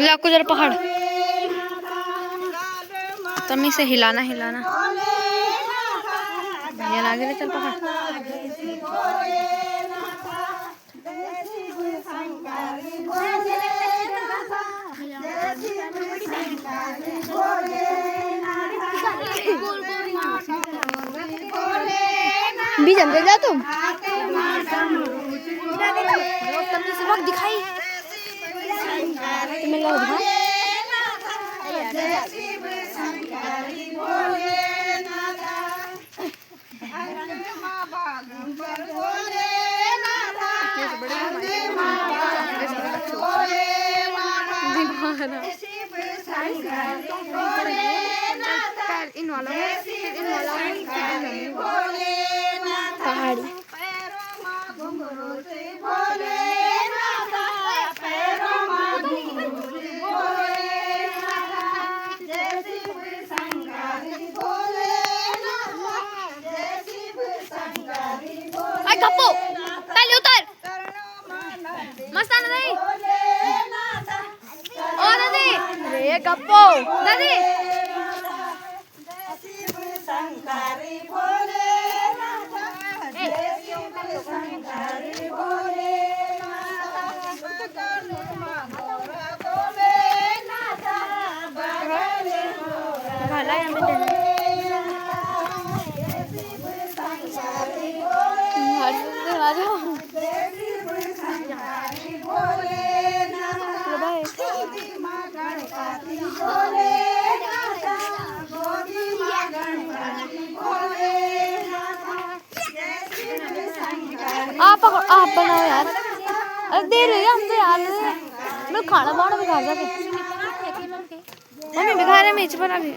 लाको जरा पहाड़ तमी से हिलाना हिलाना भैया आगे ले चल पहाड़। बीज अंदर जा तुम से वक्त दिखाई तुम्हें लग रहा इन वालों पहाड़ी गप्पो ताली उतर मस्त आना दादी ओ दादी रे गप्पो दादी शंकरी बोले भला यहाँ पे आप बनाओ यार। अरे दे रहे हम तो यार मैं खाना बनाना भी खा सके मम्मी भी खा रहे मेज पर अभी।